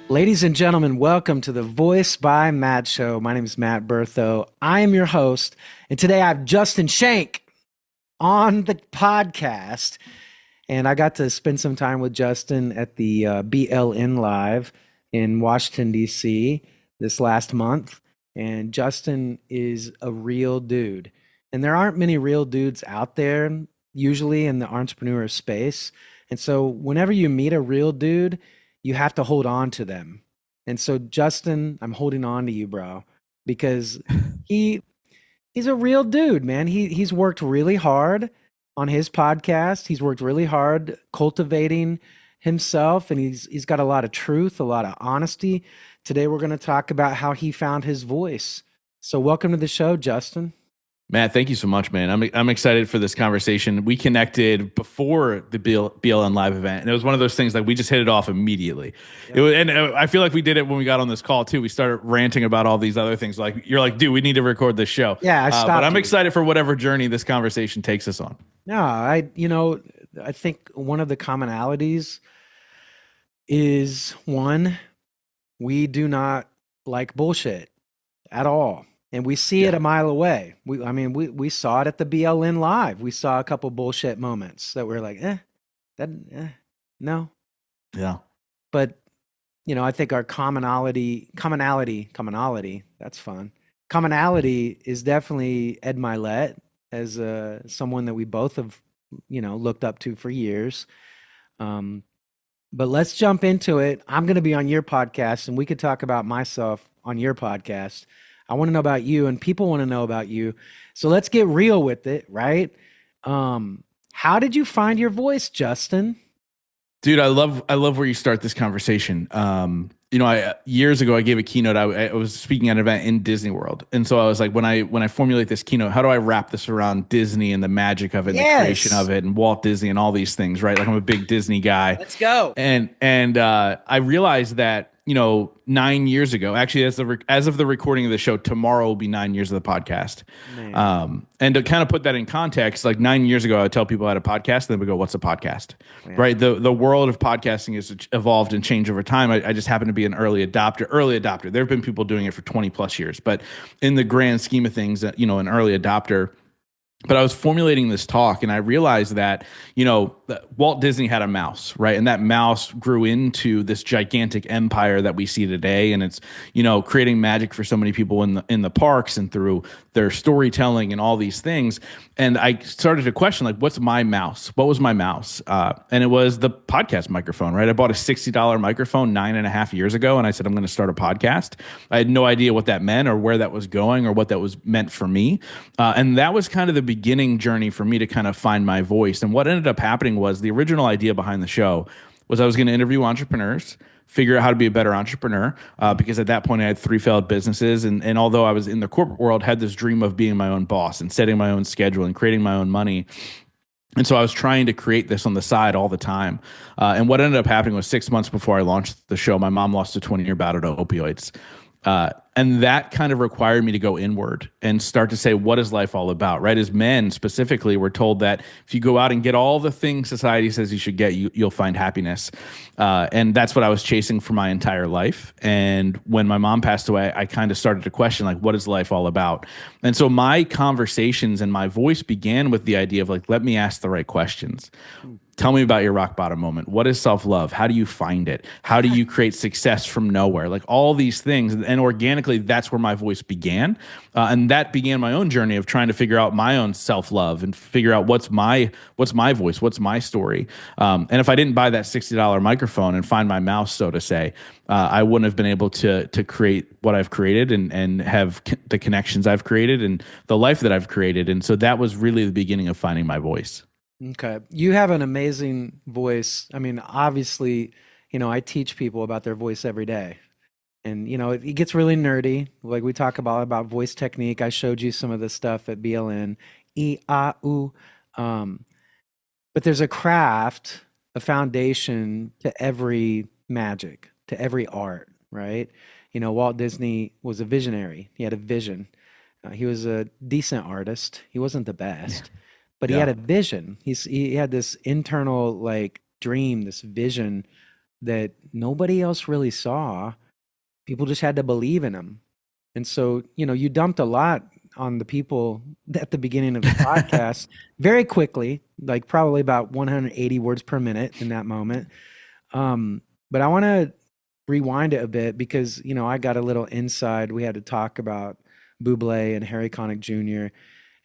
Ladies and gentlemen, welcome to the Voice by Matt Show. My name is Matt Berthot. I am your host, and today I have Justin Schenck on the podcast. And I got to spend some time with Justin at the BLN Live in Washington, D.C. this last month. And Justin is a real dude. And there aren't many real dudes out there, usually in the entrepreneur space. And so whenever you meet a real dude, you have to hold on to them. And so Justin, I'm holding on to you, bro, because he's a real dude, man. He's worked really hard on his podcast. He's worked really hard cultivating himself, and he's got a lot of truth, a lot of honesty. Today we're going to talk about how he found his voice. So welcome to the show, Justin. Matt, thank you so much, man. I'm excited for this conversation. We connected before the BLN Live event, and it was one of those things like we just hit it off immediately. Yep. And I feel like we did it when we got on this call too. We started ranting about all these other things. Like you're like, dude, we need to record this show. Yeah, I stopped but I'm you. excited for whatever journey this conversation takes us on. No, I think one of the commonalities is one, we do not like bullshit at all. And we see it a mile away. We saw it at the BLN Live. We saw a couple bullshit moments that we're like, no. Yeah. But, I think our commonality, that's fun. Commonality is definitely Ed Milet as someone that we both have, looked up to for years. But let's jump into it. I'm going to be on your podcast, and we could talk about myself on your podcast. I want to know about you, and people want to know about you. So let's get real with it, right? How did you find your voice, Justin? Dude, I love where you start this conversation. Years ago I gave a keynote. I was speaking at an event in Disney World, and so I was like, when I formulate this keynote, how do I wrap this around Disney and the magic of it, and the creation of it, and Walt Disney and all these things, right? Like I'm a big Disney guy. Let's go. And I realized that 9 years ago, actually, as of the recording of the show, tomorrow will be 9 years of the podcast. And to kind of put that in context, like 9 years ago, I would tell people I had a podcast, and they would go, "What's a podcast?" Yeah. Right? The world of podcasting has evolved and changed over time. I just happen to be an early adopter. There have been people doing it for 20 plus years, but in the grand scheme of things, an early adopter. But I was formulating this talk, and I realized that, Walt Disney had a mouse, right? And that mouse grew into this gigantic empire that we see today. And it's, creating magic for so many people in the parks and through their storytelling and all these things. And I started to question, like, what's my mouse? What was my mouse? And it was the podcast microphone, right? I bought a $60 microphone 9.5 years ago, and I said, I'm going to start a podcast. I had no idea what that meant or where that was going or what that was meant for me. And that was kind of the beginning journey for me to kind of find my voice. And what ended up happening was the original idea behind the show was I was going to interview entrepreneurs, figure out how to be a better entrepreneur, because at that point I had 3 failed businesses. And although I was in the corporate world, had this dream of being my own boss and setting my own schedule and creating my own money. And so I was trying to create this on the side all the time. And what ended up happening was 6 months before I launched the show, my mom lost a 20-year battle to opioids. And that kind of required me to go inward and start to say, what is life all about, right? As men specifically, we're told that if you go out and get all the things society says you should get, you'll find happiness. And that's what I was chasing for my entire life. And when my mom passed away, I kind of started to question, like, what is life all about? And so my conversations and my voice began with the idea of, like, let me ask the right questions. Tell me about your rock bottom moment. What is self-love? How do you find it? How do you create success from nowhere? Like all these things. And organically, that's where my voice began. And that began my own journey of trying to figure out my own self-love and figure out what's my voice, what's my story. And if I didn't buy that $60 microphone and find my mouse, so to say, I wouldn't have been able to create what I've created and have the connections I've created and the life that I've created. And so that was really the beginning of finding my voice. Okay. You have an amazing voice. I mean, obviously, I teach people about their voice every day. And, it gets really nerdy. Like we talk about voice technique. I showed you some of the stuff at BLN. E-A-U. But there's a craft, a foundation to every magic, to every art, right? Walt Disney was a visionary. He had a vision. He was a decent artist. He wasn't the best. But he had a vision. He had this internal dream, this vision that nobody else really saw. People just had to believe in him. And so, you dumped a lot on the people at the beginning of the podcast very quickly, like probably about 180 words per minute in that moment. But I want to rewind it a bit because, I got a little inside. We had to talk about Bublé and Harry Connick Jr.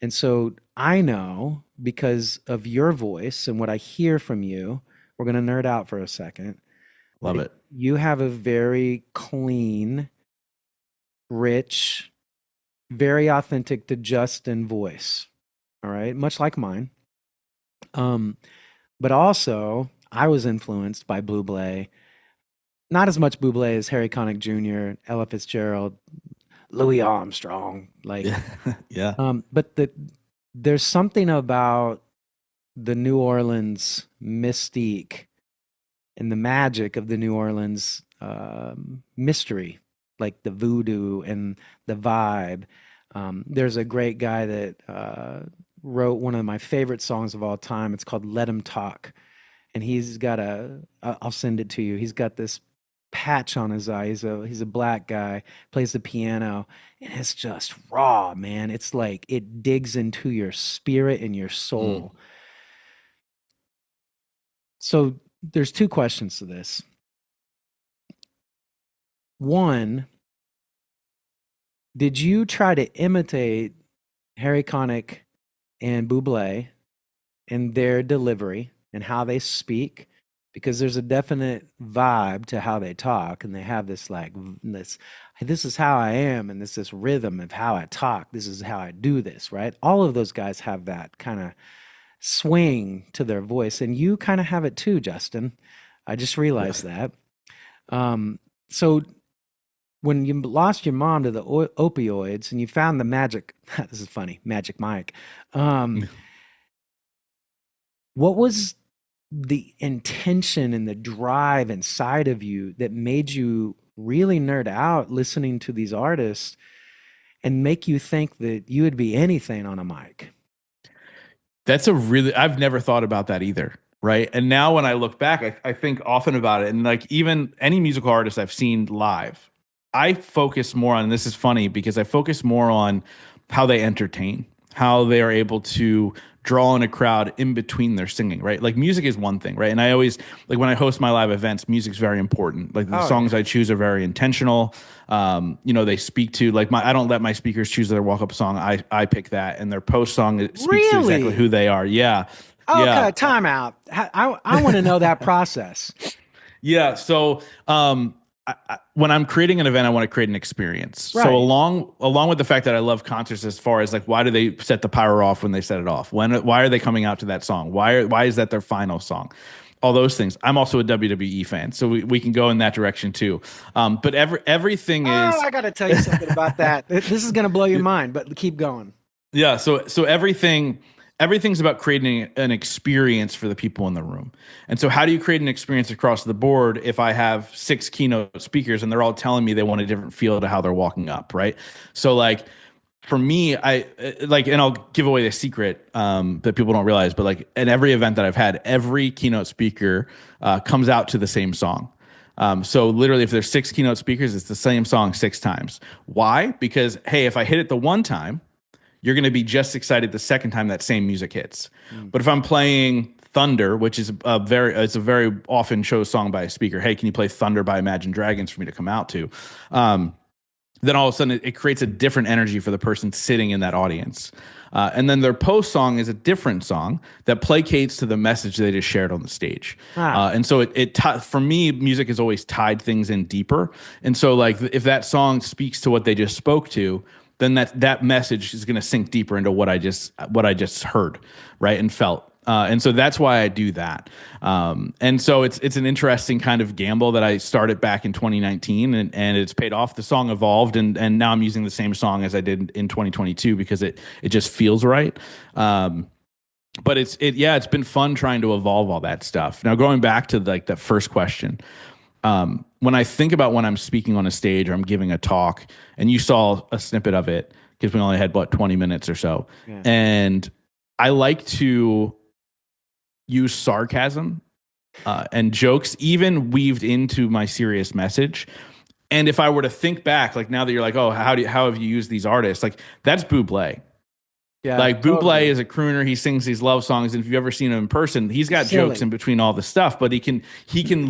And so I know because of your voice and what I hear from you, we're going to nerd out for a second. Love it. You have a very clean, rich, very authentic to Justin voice. All right. Much like mine. But also I was influenced by Bublé. Not as much Bublé as Harry Connick Jr., Ella Fitzgerald, Louis Armstrong. Like, yeah. But there's something about the New Orleans mystique and the magic of the New Orleans mystery, like the voodoo and the vibe. There's a great guy that wrote one of my favorite songs of all time. It's called Let 'Em Talk. And he's got I'll send it to you. He's got this patch on his eye. He's a black guy, plays the piano, and it's just raw, man. It's like it digs into your spirit and your soul. So there's two questions to this. One, did you try to imitate Harry Connick and Bublé in their delivery and how they speak? Because there's a definite vibe to how they talk, and they have this this is how I am, and this rhythm of how I talk. This is how I do this, right? All of those guys have that kind of swing to their voice, and you kind of have it too, Justin. I just realized that. So when you lost your mom to the opioids and you found the magic, this is funny, Magic Mike. What was the intention and the drive inside of you that made you really nerd out listening to these artists and make you think that you would be anything on a mic? I've never thought about that either. Right. And now when I look back, I think often about it. And like even any musical artist I've seen live, I focus more on, this is funny because I focus more on how they entertain, how they are able to draw in a crowd in between their singing, right? Like music is one thing, right? And I always, like when I host my live events, music's very important. Like the songs I choose are very intentional. They speak to, like I don't let my speakers choose their walk-up song. I pick that, and their post song speaks to exactly who they are. Yeah. Okay, yeah. Time out. I want to know that process. Yeah. So when I'm creating an event, I want to create an experience. Right. So along with the fact that I love concerts, as far as like, why do they set the power off when they set it off? Why are they coming out to that song? Why is that their final song? All those things. I'm also a WWE fan, so we can go in that direction too. But everything is. I got to tell you something about that. This is going to blow your mind, but keep going. Yeah. So everything's about creating an experience for the people in the room. And so how do you create an experience across the board if I have 6 keynote speakers and they're all telling me they want a different feel to how they're walking up, right? So like for me, and I'll give away the secret that people don't realize, but like in every event that I've had, every keynote speaker comes out to the same song. So literally if there's 6 keynote speakers, it's the same song 6 times. Why? Because, hey, if I hit it the one time, you're going to be just excited the second time that same music hits. But if I'm playing Thunder, which is it's a very often chose song by a speaker, hey, can you play Thunder by Imagine Dragons for me to come out to? Then all of a sudden it creates a different energy for the person sitting in that audience. And then their post song is a different song that placates to the message they just shared on the stage. And so for me, music has always tied things in deeper. And so like if that song speaks to what they just spoke to, then that message is going to sink deeper into what I just heard, right, and felt. And so that's why I do that. And so it's an interesting kind of gamble that I started back in 2019, and it's paid off. The song evolved, and now I'm using the same song as I did in 2022 because it just feels right. But it's been fun trying to evolve all that stuff. Now going back to like that first question. When I think about when I'm speaking on a stage or I'm giving a talk, and you saw a snippet of it because we only had 20 minutes or so. Yeah. And I like to use sarcasm and jokes, even weaved into my serious message. And if I were to think back, like now that you're like, oh, how have you used these artists? Like that's Bublé. Yeah, Like Bublé totally. is a crooner. He sings these love songs, and if you've ever seen him in person, he's got jokes in Silly. between all the stuff. But he can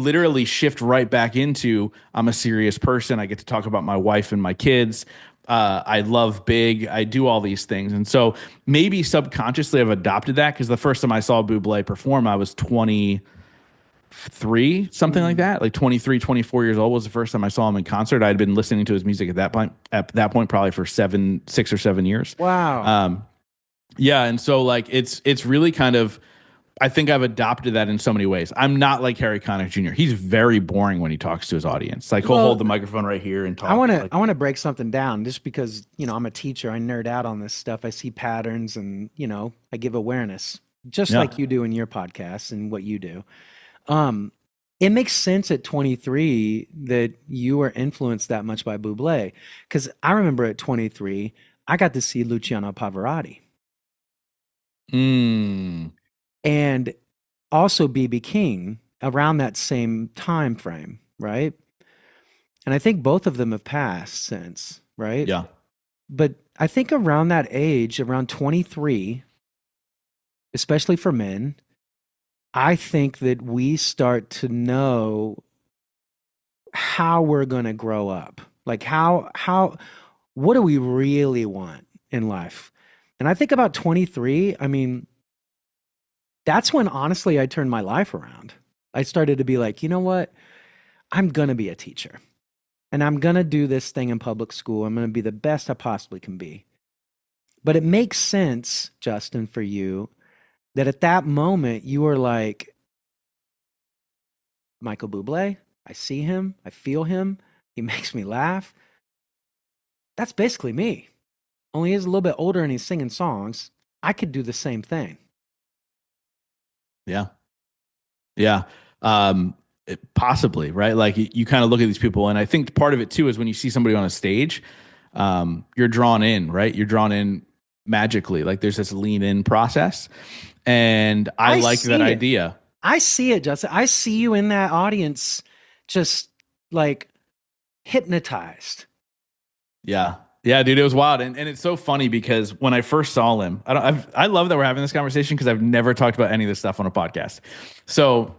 literally shift right back into I'm a serious person. I get to talk about my wife and my kids. I love big. I do all these things, and so maybe subconsciously I've adopted that because the first time I saw Bublé perform, I was 23, something like Mm. that. Like 23, 24 years old was the first time I saw him in concert. I had been listening to his music at that point. At that point, probably for 6 or 7 years. Wow. Um, yeah, and so like it's really kind of I think I've adopted that in so many ways. I'm not like Harry Connick Jr. He's very boring when he talks to his audience. Like he'll hold Well, the microphone right here and I talk. want to Like I want to break something down just because, I'm a teacher. I nerd out on this stuff. I see patterns and, I give awareness just yeah, like you do in your podcast and what you do. Um, it makes sense at 23 that you were influenced that much by Bublé because I remember at 23, I got to see Luciano Pavarotti mm, and also BB King around that same time frame, right? And I think both of them have passed since, right? yeah, But I think around that age, around 23, especially for men, I think that we start to know how we're going to grow up. Like what do we really want in life? And I think about 23, I mean, that's when honestly I turned my life around. I started to be like, you know what? I'm going to be a teacher and I'm going to do this thing in public school. I'm going to be the best I possibly can be. But it makes sense, Justin, for you that at that moment you were like, Michael Bublé, I see him, I feel him, he makes me laugh. That's basically me. Only he's a little bit older and he's singing songs. I could do the same thing. yeah, yeah. Possibly, right? Like you kind of look at these people, and I think part of it too is when you see somebody on a stage, you're drawn in, right? You're drawn in magically. Like there's this lean in process, and I I like that see it. idea. I see it, Justin. I see you in that audience just like hypnotized. Yeah. Yeah, dude, it was wild. And it's so funny because when I first saw him, I love that we're having this conversation because I've never talked about any of this stuff on a podcast. So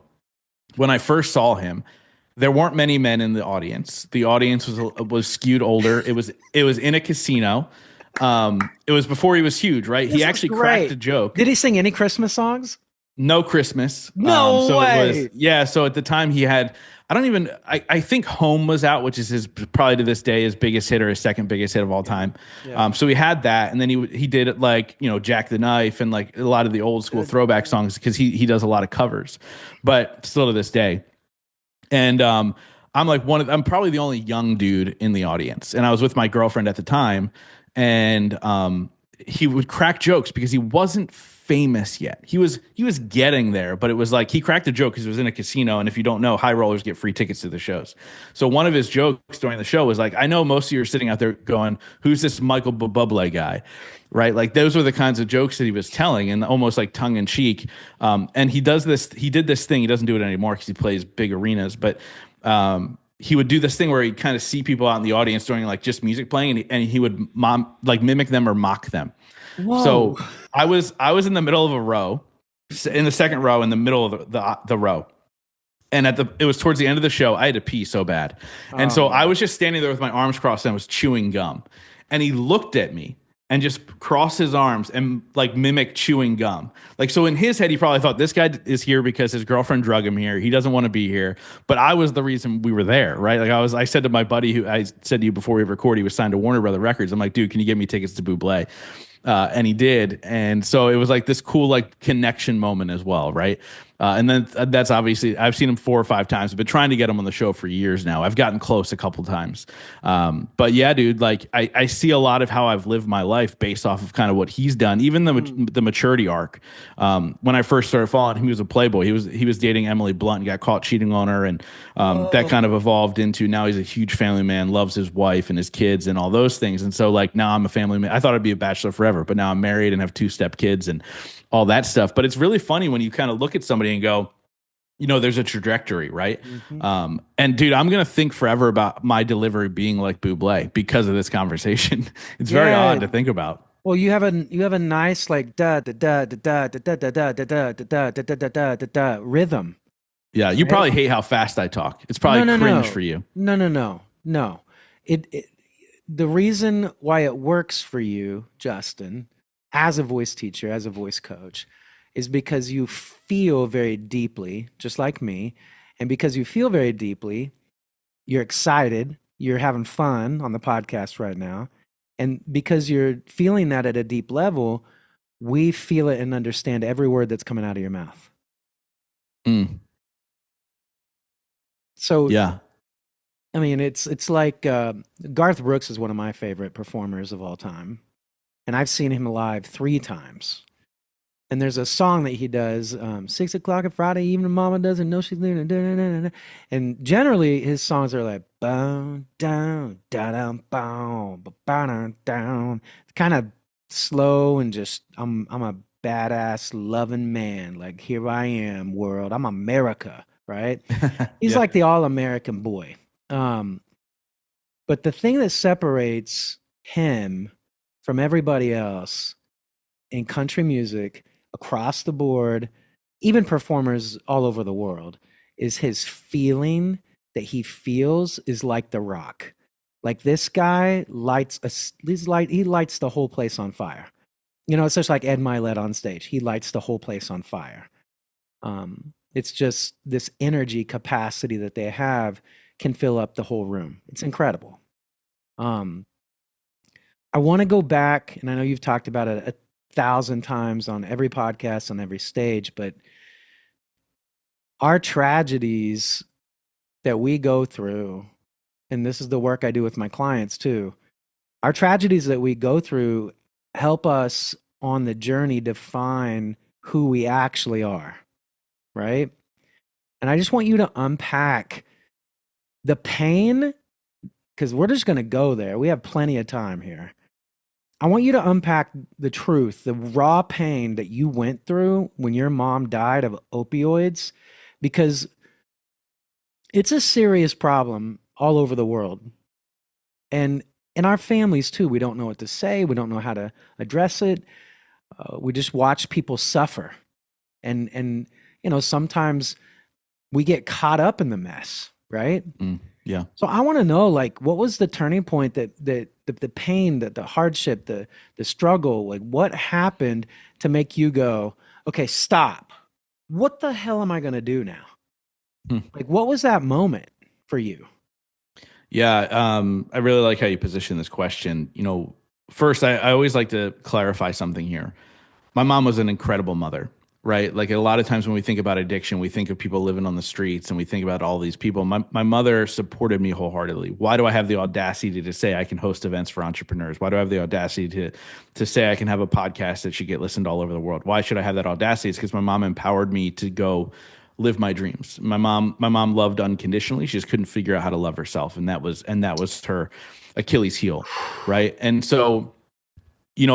when I first saw him, there weren't many men in the audience. The audience was skewed older. It was in a casino. It was before he was huge, right? He This was actually cracked a great. joke. Did he sing any Christmas songs? No Christmas. No So it was, way. yeah. So at the time he had, I think Home was out, which is his probably to this day his biggest hit or his second biggest hit of all Yeah. time. Yeah. So he had that, and then he did like Jack the Knife and like a lot of the old school Good. throwback songs because he does a lot of covers, but still to this day. And I'm probably the only young dude in the audience, and I was with my girlfriend at the time, and he would crack jokes because he wasn't famous yet. He was getting there, but it was like he cracked a joke because it was in a casino, and if you don't know, high rollers get free tickets to the shows. So one of his jokes during the show was like, "I know most of you are sitting out there going, who's this Michael Bublé guy?" Right? Like those were the kinds of jokes that he was telling, and almost like tongue in cheek. And he did this thing. He doesn't do it anymore because he plays big arenas, but he would do this thing where he'd kind of see people out in the audience during like just music playing, and he would mimic them or mock them. Whoa. So I was in the middle of a row, in the second row, in the middle of the row, and it was towards the end of the show. I had to pee so bad, and so I Oh. was just standing there with my arms crossed and I was chewing gum, and he looked at me and just crossed his arms and like mimic chewing gum. Like, so in his head, he probably thought this guy is here because his girlfriend drug him here. He doesn't want to be here. But I was the reason we were there, right? Like I said to my buddy who I said to you before we record, he was signed to Warner Brother Records. I'm like, dude, can you get me tickets to Bublé? And he did. And so it was like this cool like connection moment as well, right? And then that's obviously, I've seen him 4 or 5 times. I've been trying to get him on the show for years now. I've gotten close a couple times. But yeah, dude, like I see a lot of how I've lived my life based off of kind of what he's done, even the maturity arc. When I first started following him, he was a playboy. He was dating Emily Blunt and got caught cheating on her. And that kind of evolved into now he's a huge family man, loves his wife and his kids and all those things. And so like now I'm a family man. I thought I'd be a bachelor forever, but now I'm married and have 2 step kids and all that stuff. But it's really funny when you kind of look at somebody and go, there's a trajectory, right? Mm-hmm. And dude, I'm gonna think forever about my delivery being like Bublé because of this conversation. It's very Yeah. odd to think about. Well, you have a nice like da da da da da da da da da da da da da da da da da da rhythm, Yeah, you right? probably hate how fast I talk. It's No, probably no, cringe no, for you. no, no, no, no. It the reason why it works for you, Justin, as a voice teacher, as a voice coach, is because you feel very deeply, just like me, and because you feel very deeply, you're excited, you're having fun on the podcast right now, and because you're feeling that at a deep level, we feel it and understand every word that's coming out of your mouth. Mm, So, yeah. I mean, it's like Garth Brooks is one of my favorite performers of all time, and I've seen him live 3 times. And there's a song that he does, 6 o'clock on Friday evening, Mama doesn't know she's leaving. Da, da, da, da, da. And generally, his songs are like bow down, da down, bow, bow down, down. Kind of slow and just I'm a badass loving man. Like here I am, world. I'm America, right? He's Yeah. like the all American boy. Um, but the thing that separates him from everybody else in country music across the board, even performers all over the world, is his feeling that he feels is like The Rock. Like this guy he lights the whole place on fire. It's just like Ed Milet on stage. He lights the whole place on fire. It's just this energy capacity that they have can fill up the whole room. It's incredible. Um, I want to go back, and I know you've talked about it a thousand times on every podcast, on every stage, but our tragedies that we go through, and this is the work I do with my clients too, our tragedies that we go through help us on the journey define who we actually are, right? And I just want you to unpack the pain, because we're just going to go there. We have plenty of time here. I want you to unpack the truth, the raw pain that you went through when your mom died of opioids, because it's a serious problem all over the world. And in our families too, we don't know what to say. We don't know how to address it. We just watch people suffer. And sometimes we get caught up in the mess, right? Yeah. So I want to know, like, what was the turning point that the pain, that the hardship, the struggle, like what happened to make you go, okay, stop. What the hell am I going to do now? Like, what was that moment for you? Yeah. I really like how you position this question. First, I always like to clarify something here. My mom was an incredible mother, right? Like a lot of times when we think about addiction, we think of people living on the streets and we think about all these people. My mother supported me wholeheartedly. Why do I have the audacity to say I can host events for entrepreneurs? Why do I have the audacity to say I can have a podcast that should get listened all over the world? Why should I have that audacity? It's because my mom empowered me to go live my dreams. My mom loved unconditionally. She just couldn't figure out how to love herself. And that was her Achilles heel. Right. And so,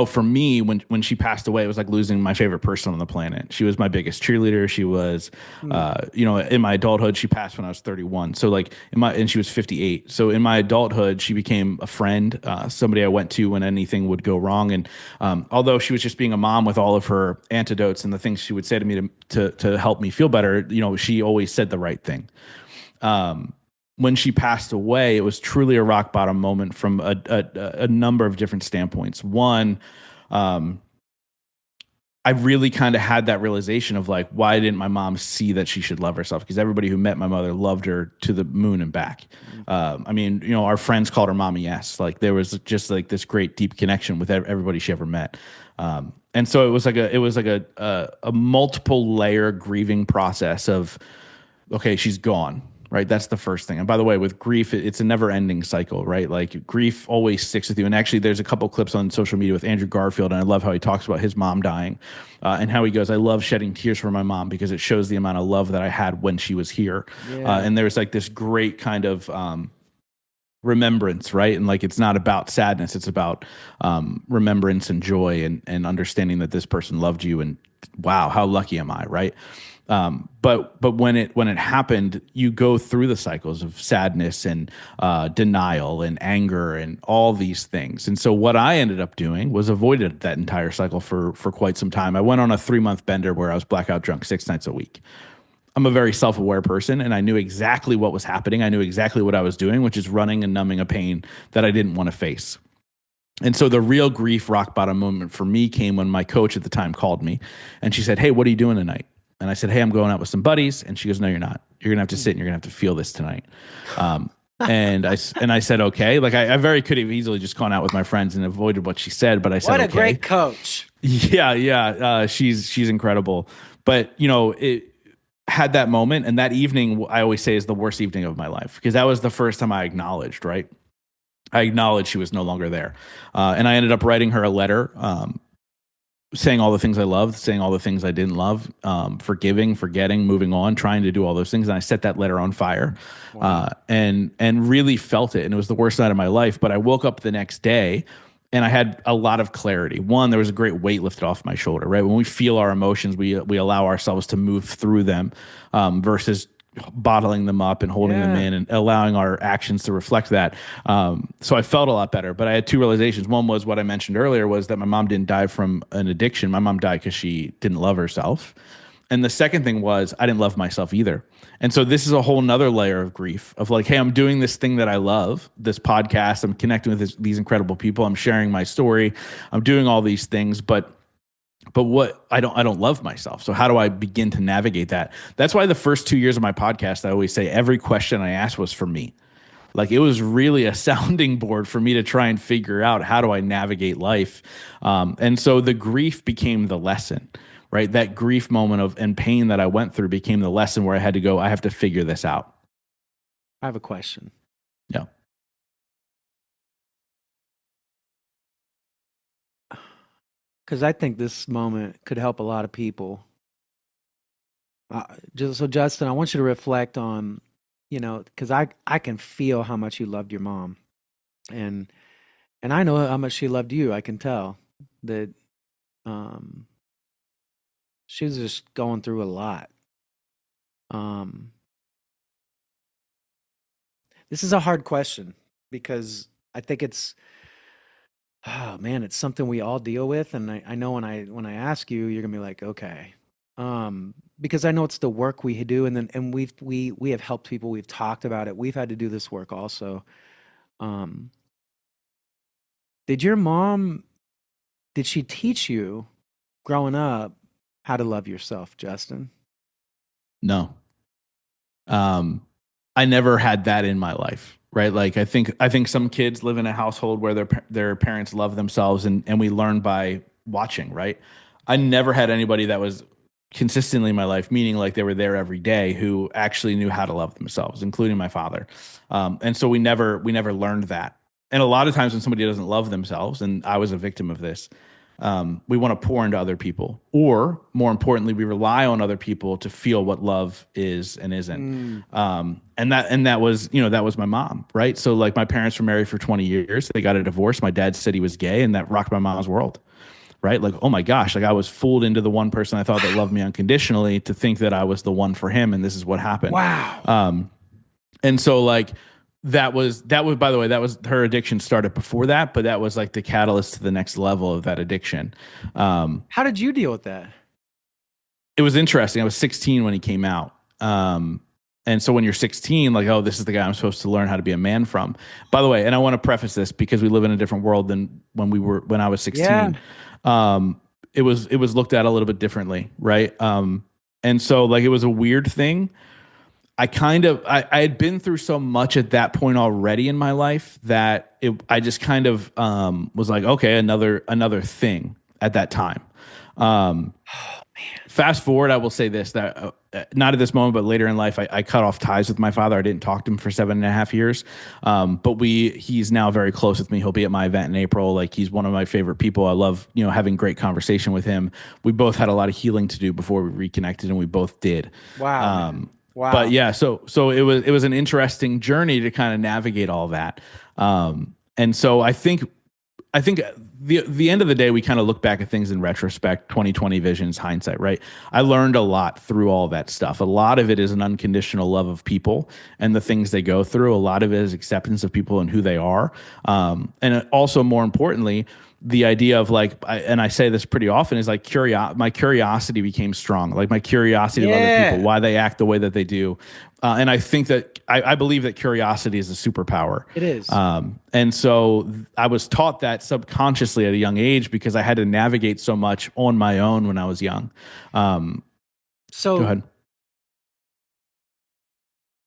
for me, when she passed away, it was like losing my favorite person on the planet. She was my biggest cheerleader. She was, in my adulthood, she passed when I was 31. So like and she was 58. So in my adulthood, she became a friend, somebody I went to when anything would go wrong. And although she was just being a mom with all of her antidotes and the things she would say to me to help me feel better, she always said the right thing. When she passed away, it was truly a rock bottom moment from a number of different standpoints. One, I really kind of had that realization of like, why didn't my mom see that she should love herself? Because everybody who met my mother loved her to the moon and back. Our friends called her Mommy S. Like there was just like this great deep connection with everybody she ever met. And so it was like a multiple layer grieving process of, okay, she's gone. Right. That's the first thing. And by the way, with grief, it's a never ending cycle, right? Like grief always sticks with you. And actually, there's a couple clips on social media with Andrew Garfield. And I love how he talks about his mom dying and how he goes, I love shedding tears for my mom because it shows the amount of love that I had when she was here. Yeah. And there's like this great kind of remembrance, right? And like it's not about sadness. It's about remembrance and joy and understanding that this person loved you. And wow, how lucky am I, right? But when it happened, you go through the cycles of sadness and denial and anger and all these things. And so what I ended up doing was avoided that entire cycle for quite some time. I went on a 3-month bender where I was blackout drunk 6 nights a week. I'm a very self-aware person, and I knew exactly what was happening. I knew exactly what I was doing, which is running and numbing a pain that I didn't want to face. And so the real grief rock bottom moment for me came when my coach at the time called me, and she said, "Hey, what are you doing tonight?" And I said, "Hey, I'm going out with some buddies." And she goes, "No, you're not. You're gonna have to sit and you're gonna have to feel this tonight." And I said, "Okay." Like I very could have easily just gone out with my friends and avoided what she said, but I said, "What a okay. Great coach!" Yeah. She's incredible. But it had that moment, and that evening I always say is the worst evening of my life, because that was the first time I acknowledged, right? I acknowledged she was no longer there. And I ended up writing her a letter, saying all the things I loved, saying all the things I didn't love, forgiving, forgetting, moving on, trying to do all those things. And I set that letter on fire. Wow. And really felt it. And it was the worst night of my life. But I woke up the next day and I had a lot of clarity. One, there was a great weight lifted off my shoulder, right? When we feel our emotions, we allow ourselves to move through them, versus bottling them up and holding them in and allowing our actions to reflect that. So I felt a lot better, but I had 2 realizations. One was what I mentioned earlier, was that my mom didn't die from an addiction. My mom died because she didn't love herself. And the second thing was I didn't love myself either. And so this is a whole nother layer of grief of like, hey, I'm doing this thing that I love, this podcast. I'm connecting with these incredible people. I'm sharing my story. I'm doing all these things, but what I don't love myself. So how do I begin to navigate that? That's why the first 2 years of my podcast, I always say every question I asked was for me. Like it was really a sounding board for me to try and figure out how do I navigate life. And so the grief became the lesson, right? That grief moment and pain that I went through became the lesson where I had to go, I have to figure this out. I have a question. Yeah. Because I think this moment could help a lot of people. So Justin, I want you to reflect on, because I can feel how much you loved your mom, and I know how much she loved you. I can tell that she was just going through a lot. This is a hard question because I think it's, oh man, it's something we all deal with, and I know when I ask you, you're gonna be like, okay, because I know it's the work we do, and we have helped people, we've talked about it, we've had to do this work also. Did your mom, did she teach you growing up how to love yourself, Justin? No. I never had that in my life, right? Like I think some kids live in a household where their parents love themselves, and we learn by watching, right? I never had anybody that was consistently in my life, meaning like they were there every day, who actually knew how to love themselves, including my father. And so we never learned that. And a lot of times when somebody doesn't love themselves, and I was a victim of this, we want to pour into other people, or more importantly, we rely on other people to feel what love is and isn't. And that was my mom, right? So like my parents were married for 20 years. They got a divorce. My dad said he was gay, and that rocked my mom's world, right? Like, oh my gosh, like I was fooled into the one person I thought that loved me unconditionally to think that I was the one for him. And this is what happened. Wow. And so like, that was, by the way, that was her addiction started before that, but that was like the catalyst to the next level of that addiction. How did you deal with that? It was interesting. I was 16 when he came out. And so when you're 16, like, oh, this is the guy I'm supposed to learn how to be a man from. By the way, and I want to preface this because we live in a different world than when I was 16. Yeah. It was looked at a little bit differently, right? And so like it was a weird thing. I had been through so much at that point already in my life that I just kind of was like, okay, another thing at that time. Fast forward, I will say this, that not at this moment, but later in life, I cut off ties with my father. I didn't talk to him for 7.5 years. But he's now very close with me. He'll be at my event in April. Like he's one of my favorite people. I love, having great conversation with him. We both had a lot of healing to do before we reconnected, and we both did. Wow. Wow. But yeah, so it was an interesting journey to kind of navigate all that. And so I think I think the end of the day, we kind of look back at things in retrospect, 2020 visions, hindsight, right? I learned a lot through all that stuff. A lot of it is an unconditional love of people and the things they go through. A lot of it is acceptance of people and who they are. And also, more importantly, the idea of like, and I say this pretty often, is like my curiosity became strong. Like my curiosity of other people, Yeah, why they act the way that they do. And I think that I believe that curiosity is a superpower. it is. And so I was taught that subconsciously at a young age because I had to navigate so much on my own when I was young. Go So ahead.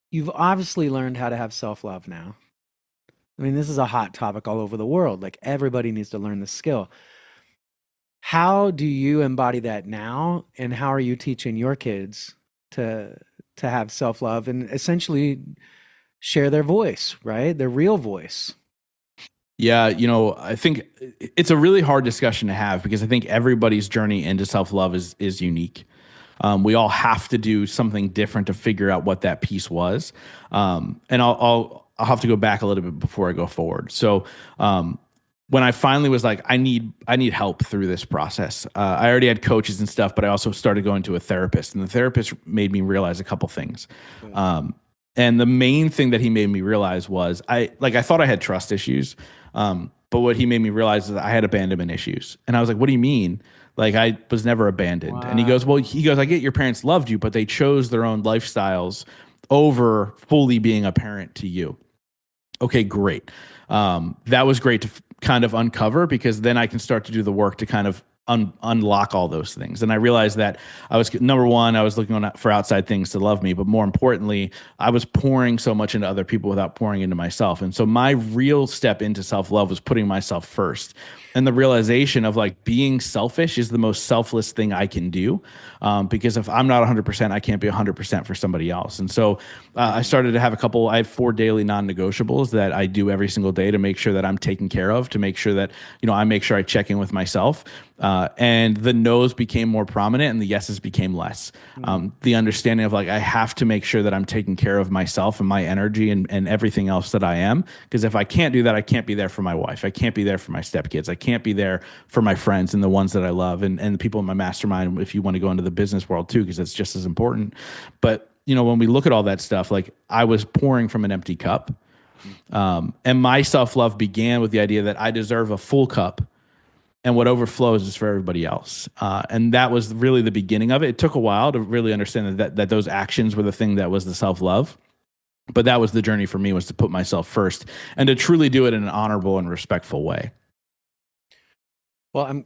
you've obviously learned how to have self-love now. I mean, this is a hot topic all over the world. Like everybody needs to learn this skill. How do you embody that now, and how are you teaching your kids to have self-love and essentially share their voice, right? Their real voice. Yeah, I think it's a really hard discussion to have because I think everybody's journey into self-love is unique. We all have to do something different to figure out what that piece was. And I'll have to go back a little bit before I go forward. So when I finally was like, I need help through this process. I already had coaches and stuff, but I also started going to a therapist, and the therapist made me realize a couple things. And the main thing that he made me realize was I thought I had trust issues. But what he made me realize is that I had abandonment issues. And I was like, what do you mean? Like I was never abandoned. And he goes, Wow. I get your parents loved you, but they chose their own lifestyles over fully being a parent to you. Okay, great. That was great to kind of uncover because then I can start to do the work to kind of unlock all those things. And I realized that I was number one, I was looking for outside things to love me, but more importantly, I was pouring so much into other people without pouring into myself. And so my real step into self-love was putting myself first. And the realization of like being selfish is the most selfless thing I can do. Because if I'm not 100%, I can't be 100% for somebody else. And so I started to have I have 4 daily non-negotiables that I do every single day to make sure that I'm taken care of, to make sure that, I make sure I check in with myself. And the no's became more prominent and the yeses became less. The understanding of like, I have to make sure that I'm taking care of myself and my energy and everything else that I am. Because if I can't do that, I can't be there for my wife. I can't be there for my stepkids. I can't be there for my friends and the ones that I love and the people in my mastermind, if you want to go into the business world too, because it's just as important. But, when we look at all that stuff, like I was pouring from an empty cup. And my self-love began with the idea that I deserve a full cup and what overflows is for everybody else. And that was really the beginning of it. It took a while to really understand that those actions were the thing that was the self-love. But that was the journey for me, was to put myself first and to truly do it in an honorable and respectful way. Well,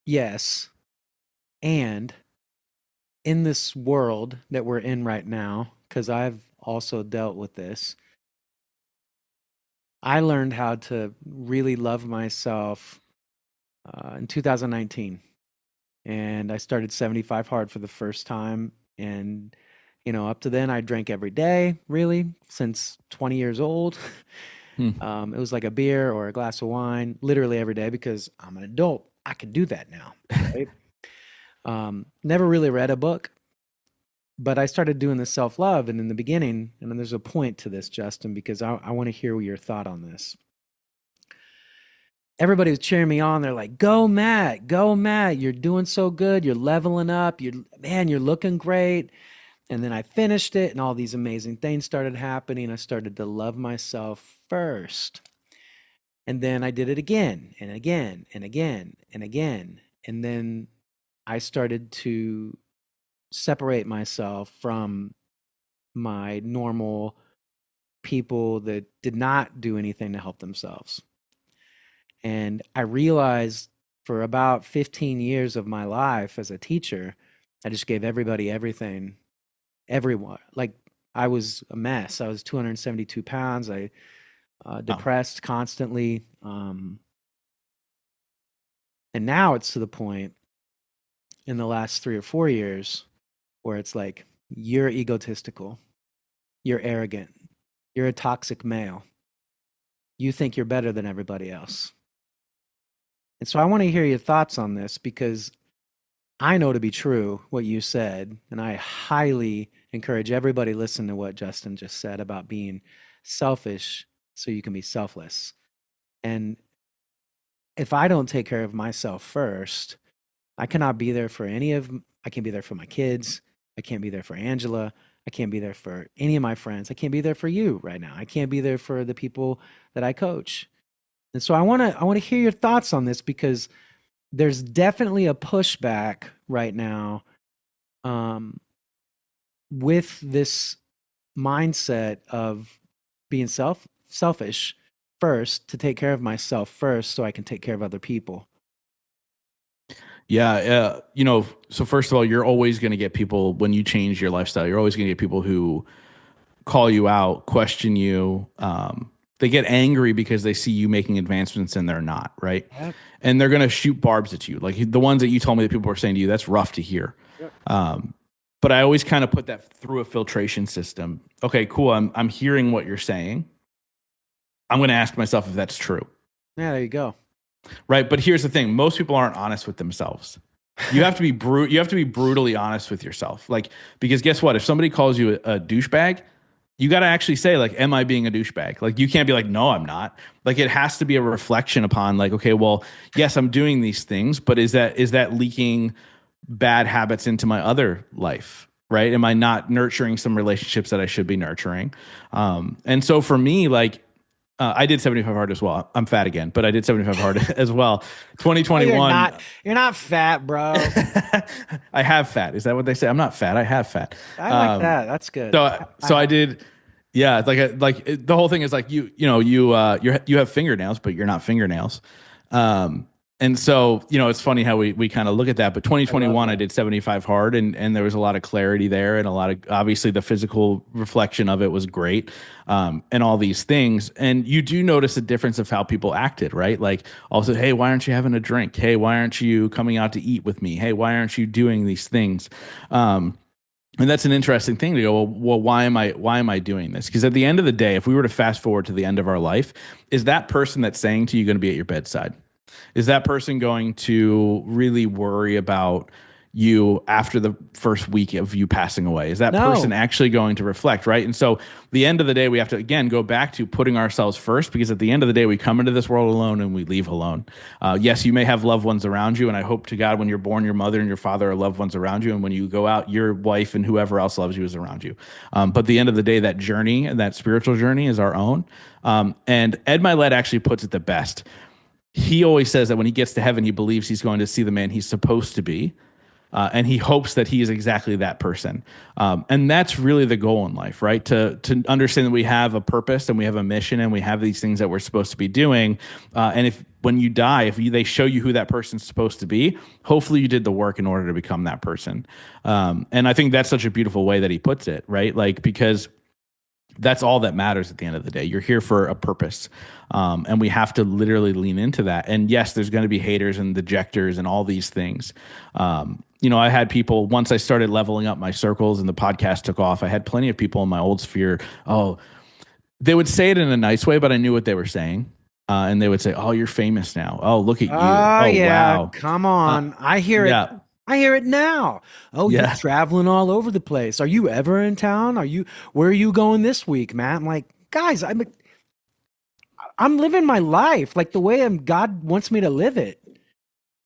yes. And in this world that we're in right now, because I've also dealt with this, I learned how to really love myself in 2019. And I started 75 hard for the first time. And, up to then I drank every day, really, since 20 years old. It was like a beer or a glass of wine, literally every day, because I'm an adult. I can do that now, right? Never really read a book, but I started doing this self-love. And in the beginning, and then there's a point to this, Justin, because I want to hear your thought on this. Everybody was cheering me on. They're like, go Matt, you're doing so good, you're leveling up, you're looking great. And then I finished it and all these amazing things started happening. I started to love myself first. And then I did it again and again and again and again. And then I started to separate myself from my normal people that did not do anything to help themselves. And I realized for about 15 years of my life as a teacher, I just gave everybody everything, everyone. Like I was a mess. I was 272 pounds. I depressed constantly. And now it's to the point in the last 3 or 4 years where it's like, you're egotistical, you're arrogant, you're a toxic male, you think you're better than everybody else. And so I want to hear your thoughts on this, because I know to be true what you said, and I highly encourage everybody listen to what Justin just said about being selfish so you can be selfless. And if I don't take care of myself first, I cannot be there for I can't be there for my kids. I can't be there for Angela. I can't be there for any of my friends. I can't be there for you right now. I can't be there for the people that I coach. And so I want to hear your thoughts on this because there's definitely a pushback right now um, with this mindset of being selfish first to take care of myself first so I can take care of other people. Yeah, so first of all, you're always going to get people when you change your lifestyle. You're always going to get people who call you out, question you. They get angry because they see you making advancements and they're not, right? Yep. And they're going to shoot barbs at you. Like the ones that you told me that people were saying to you, that's rough to hear. Yep. But I always kind of put that through a filtration system. Okay, cool. I'm hearing what you're saying. I'm going to ask myself if that's true. Yeah, there you go. Right. But here's the thing. Most people aren't honest with themselves. You have to be you have to be brutally honest with yourself. Like, because guess what? If somebody calls you a douchebag, you got to actually say, like, am I being a douchebag? Like, you can't be like, no, I'm not. Like, it has to be a reflection upon, like, okay, well, yes, I'm doing these things, but is that leaking bad habits into my other life? Right? Am I not nurturing some relationships that I should be nurturing? And so for me, like, I did 75 hard as well. I'm fat again, but I did 75 hard as well. 2021. You're not fat, bro. I have fat. Is that what they say? I'm not fat. I have fat. I like that. That's good. So I did. Yeah. It's the whole thing is like, you have fingernails, but you're not fingernails. And so, it's funny how we kind of look at that, but 2021, I did 75 hard and there was a lot of clarity there and a lot of, obviously the physical reflection of it was great. And all these things. And you do notice a difference of how people acted, right? Like also, hey, why aren't you having a drink? Hey, why aren't you coming out to eat with me? Hey, why aren't you doing these things? And that's an interesting thing to go, well, why am I doing this? Because at the end of the day, if we were to fast forward to the end of our life, is that person that's saying to you going to be at your bedside? Is that person going to really worry about you after the first week of you passing away? Is that person actually going to reflect, right? And so the end of the day, we have to, again, go back to putting ourselves first, because at the end of the day, we come into this world alone and we leave alone. Yes, you may have loved ones around you, and I hope to God when you're born, your mother and your father are loved ones around you, and when you go out, your wife and whoever else loves you is around you. But at the end of the day, that journey and that spiritual journey is our own. And Ed Milet actually puts it the best. He always says that when he gets to heaven, he believes he's going to see the man he's supposed to be. And he hopes that he is exactly that person. And that's really the goal in life, right? To understand that we have a purpose and we have a mission and we have these things that we're supposed to be doing. And when you die, they show you who that person's supposed to be, hopefully you did the work in order to become that person. And I think that's such a beautiful way that he puts it, right? Like, because that's all that matters at the end of the day. You're here for a purpose. And we have to literally lean into that. And yes, there's going to be haters and dejectors and all these things. I had people, once I started leveling up my circles and the podcast took off, I had plenty of people in my old sphere. Oh, they would say it in a nice way, but I knew what they were saying. And they would say, oh, you're famous now. Oh, look at you. Oh, yeah. Wow. Come on. I hear it. Yeah. I hear it now. Oh, Yeah. you're traveling all over the place. Are you ever in town? Where are you going this week, Matt? I'm like, guys, I'm living my life like the way God wants me to live it.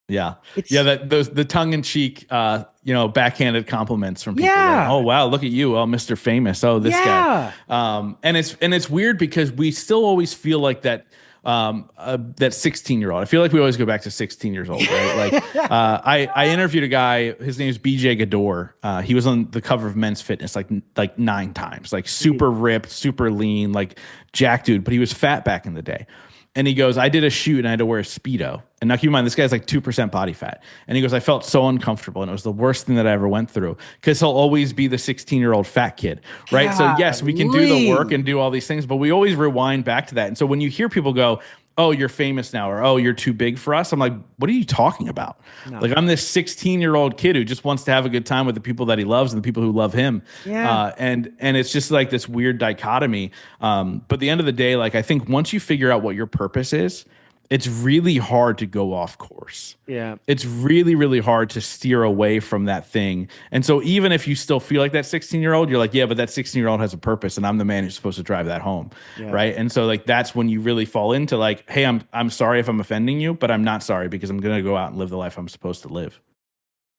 Yeah. The tongue in cheek, backhanded compliments from people. Yeah. Like, oh, wow. Look at you. Oh, Mr. Famous. Oh, this guy. And it's weird because we still always feel like that 16-year-old. I feel like we always go back to 16 years old, right? Like, I interviewed a guy, his name is BJ Gador. He was on the cover of Men's Fitness like 9 times, like super ripped, super lean, like jack dude, but he was fat back in the day. And he goes, I did a shoot and I had to wear a Speedo. And now keep in mind, this guy's like 2% body fat. And he goes, I felt so uncomfortable. And it was the worst thing that I ever went through, because he'll always be the 16-year-old fat kid, right? So yes, we can do the work and do all these things, but we always rewind back to that. And so when you hear people go, oh, you're famous now, or oh, you're too big for us, I'm like, what are you talking about? No. Like, I'm this 16-year-old kid who just wants to have a good time with the people that he loves and the people who love him. Yeah. And it's just like this weird dichotomy. But at the end of the day, like, I think once you figure out what your purpose is, it's really hard to go off course. Yeah. It's really, really hard to steer away from that thing. And so even if you still feel like that 16-year-old, you're like, yeah, but that 16-year-old has a purpose and I'm the man who's supposed to drive that home. Yeah. Right. And so like that's when you really fall into like, hey, I'm sorry if I'm offending you, but I'm not sorry because I'm gonna go out and live the life I'm supposed to live.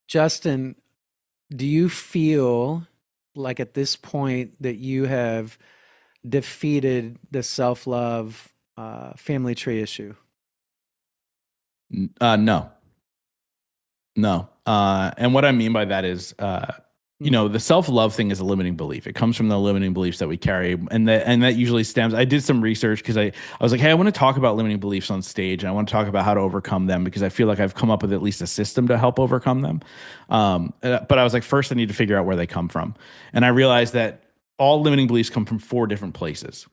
Justin, do you feel like at this point that you have defeated the self-love family tree issue? No. No. And what I mean by that is, the self-love thing is a limiting belief. It comes from the limiting beliefs that we carry. And that usually stems. I did some research because I was like, hey, I want to talk about limiting beliefs on stage and I want to talk about how to overcome them because I feel like I've come up with at least a system to help overcome them. But I was like, first I need to figure out where they come from. And I realized that all limiting beliefs come from 4 different places.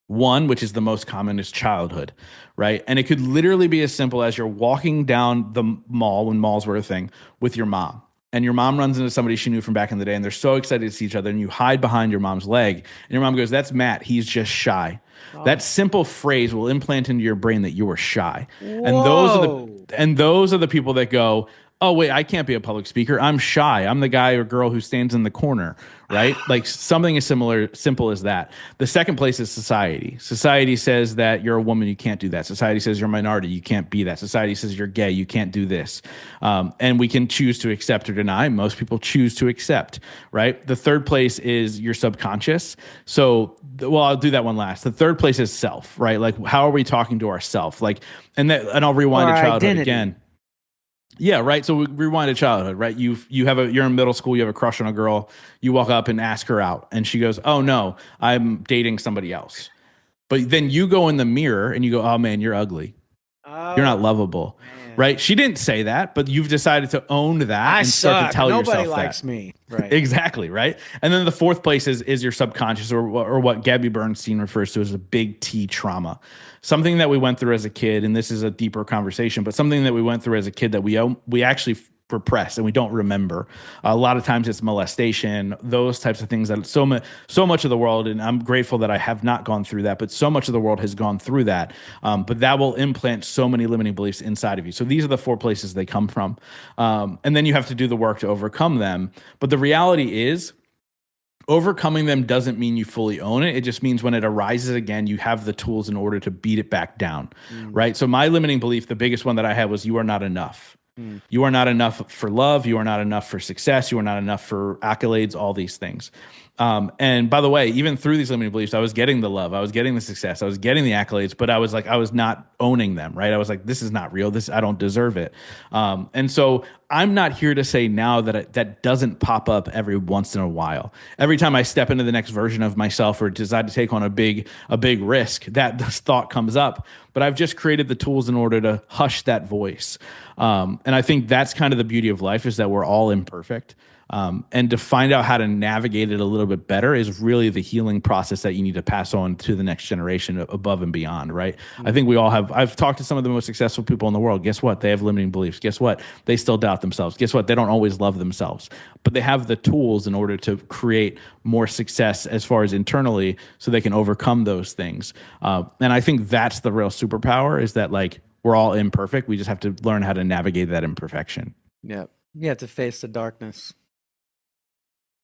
One, which is the most common, is childhood, right? And it could literally be as simple as you're walking down the mall when malls were a thing with your mom. And your mom runs into somebody she knew from back in the day, and they're so excited to see each other, and you hide behind your mom's leg. And your mom goes, "That's Matt. He's just shy." Oh. That simple phrase will implant into your brain that you were shy. Whoa. And those are the people that go, "Oh wait, I can't be a public speaker. I'm shy. I'm the guy or girl who stands in the corner." Right? Like something as simple as that. The second place is society. Society says that you're a woman, you can't do that. Society says you're a minority, you can't be that. Society says you're gay, you can't do this. And we can choose to accept or deny. Most people choose to accept, right? The third place is your subconscious. So, I'll do that one last. The third place is self, right? Like, how are we talking to ourself? Like, and I'll rewind Or to childhood identity. again. Yeah, right. So we rewind to childhood, right? You're in middle school, you have a crush on a girl, you walk up and ask her out, and she goes, "Oh no, I'm dating somebody else." But then you go in the mirror and you go, "Oh man, you're ugly. You're not Oh, lovable." man. Right? She didn't say that, but you've decided to own that I and start suck. to tell Nobody yourself likes that. me. Right. Exactly, right? And then the fourth place is your subconscious, or what Gabby Bernstein refers to as a big T trauma. Something that we went through as a kid, and this is a deeper conversation, but something that we went through as a kid that we actually repress and we don't remember. A lot of times it's molestation, those types of things that so much of the world, and I'm grateful that I have not gone through that, but so much of the world has gone through that. But that will implant so many limiting beliefs inside of you. So these are the 4 places they come from. And then you have to do the work to overcome them. But the reality is, overcoming them doesn't mean you fully own it. It just means when it arises again, you have the tools in order to beat it back down, right? So my limiting belief, the biggest one that I had was you are not enough. You are not enough for love. You are not enough for success. You are not enough for accolades, all these things. And by the way, even through these limiting beliefs, I was getting the love, I was getting the success, I was getting the accolades, but I was not owning them, right? I was like, this is not real. I don't deserve it. And so I'm not here to say now that that doesn't pop up every once in a while. Every time I step into the next version of myself or decide to take on a big risk, that this thought comes up. But I've just created the tools in order to hush that voice. And I think that's kind of the beauty of life, is that we're all imperfect. And to find out how to navigate it a little bit better is really the healing process that you need to pass on to the next generation above and beyond, right? I think we all have. I've talked to some of the most successful people in the world. Guess what? They have limiting beliefs. Guess what? They still doubt themselves. Guess what? They don't always love themselves, but they have the tools in order to create more success as far as internally, so they can overcome those things. And I think that's the real superpower, is that like we're all imperfect. We just have to learn how to navigate that imperfection. Yeah. You have to face the darkness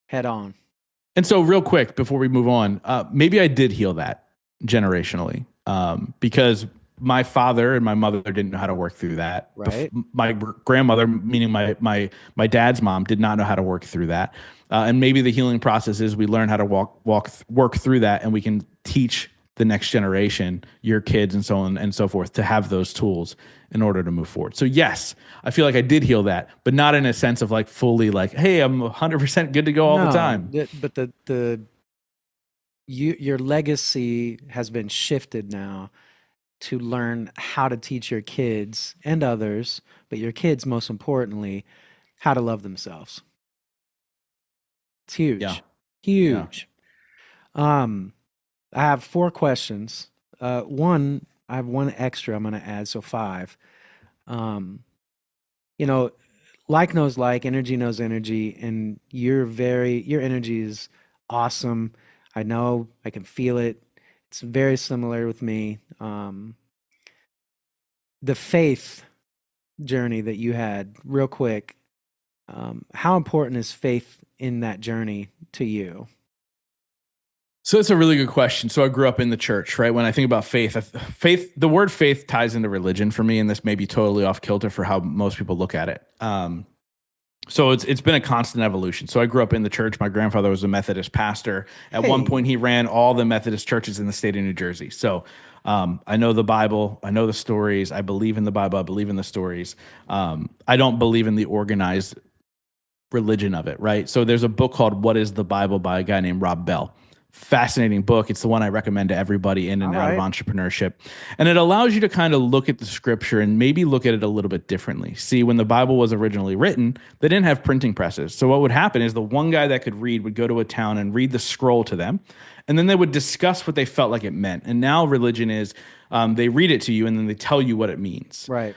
head on. And so real quick, before we move on, maybe I did heal that generationally, because my father and my mother didn't know how to work through that. Right. My grandmother, meaning my dad's mom, did not know how to work through that. And maybe the healing process is we learn how to work through that, and we can teach the next generation, your kids and so on and so forth, to have those tools in order to move forward. So yes, I feel like I did heal that, but not in a sense of like fully like, hey, I'm 100% good to go all the time. But your legacy has been shifted now to learn how to teach your kids and others, but your kids most importantly, how to love themselves. It's huge. Yeah. Huge. I have 4 questions. One, I have one extra I'm going to add, so 5. You know, like knows like, energy knows energy, and your energy is awesome. I know, I can feel it. It's very similar with me. the faith journey that you had, real quick. How important is faith in that journey to you? So it's a really good question. So I grew up in the church, right? When I think about faith, the word faith ties into religion for me, and this may be totally off kilter for how most people look at it. So it's been a constant evolution. So I grew up in the church. My grandfather was a Methodist pastor. At one Hey, point, he ran all the Methodist churches in the state of New Jersey. So I know the Bible. I know the stories. I believe in the Bible. I believe in the stories. I don't believe in the organized religion of it, right? So there's a book called What is the Bible by a guy named Rob Bell. Fascinating book. It's the one I recommend to everybody in and all out of right. entrepreneurship. And it allows you to kind of look at the scripture and maybe look at it a little bit differently. See, when the Bible was originally written, they didn't have printing presses. So what would happen is the one guy that could read would go to a town and read the scroll to them. And then they would discuss what they felt like it meant. And now religion is they read it to you and then they tell you what it means. Right.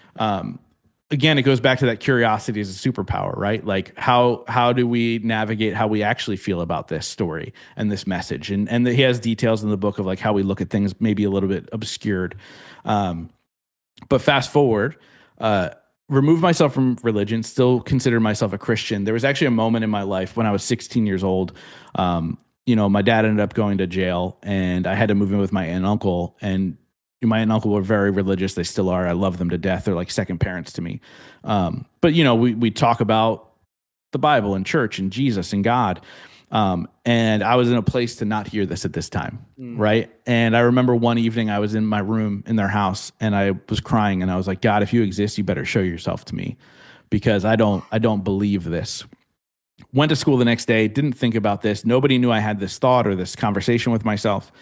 Again, it goes back to that curiosity as a superpower, right? Like how do we navigate how we actually feel about this story and this message? And he has details in the book of like how we look at things maybe a little bit obscured. But fast forward, remove myself from religion, still consider myself a Christian. There was actually a moment in my life when I was 16 years old. My dad ended up going to jail and I had to move in with my aunt and uncle, and my aunt and uncle were very religious. They still are. I love them to death. They're like second parents to me. But we talk about the Bible and church and Jesus and God. And I was in a place to not hear this at this time. Right. And I remember one evening I was in my room in their house and I was crying and I was like, God, if you exist, you better show yourself to me because I don't believe this. Went to school the next day, didn't think about this. Nobody knew I had this thought or this conversation with myself.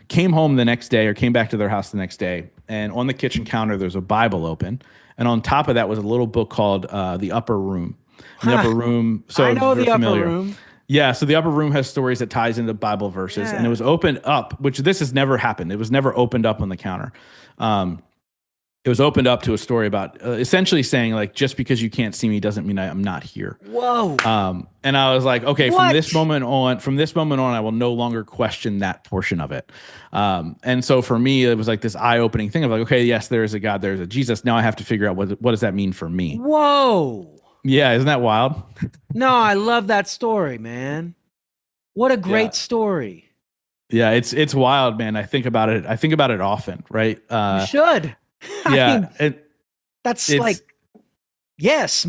Came home the next day or came back to their house the next day. And on the kitchen counter, there's a Bible open. And on top of that was a little book called The Upper Room. And the Upper Room. So I know if you're the familiar. upper room. Yeah. So the Upper Room has stories that ties into Bible verses. Yeah. And it was opened up, which this has never happened. It was never opened up on the counter. It was opened up to a story about essentially saying like, just because you can't see me doesn't mean I'm not here. Whoa. And I was like, okay, What? from this moment on, I will no longer question that portion of it. And so for me, it was like this eye-opening thing of like, okay, yes, there is a God, there is a Jesus. Now I have to figure out what does that mean for me? Whoa. Yeah, isn't that wild? No, I love that story, man. What a great Yeah. story. Yeah, it's wild, man. I think about it. I think about it often, right? You should. Yeah, That's it's like, yes,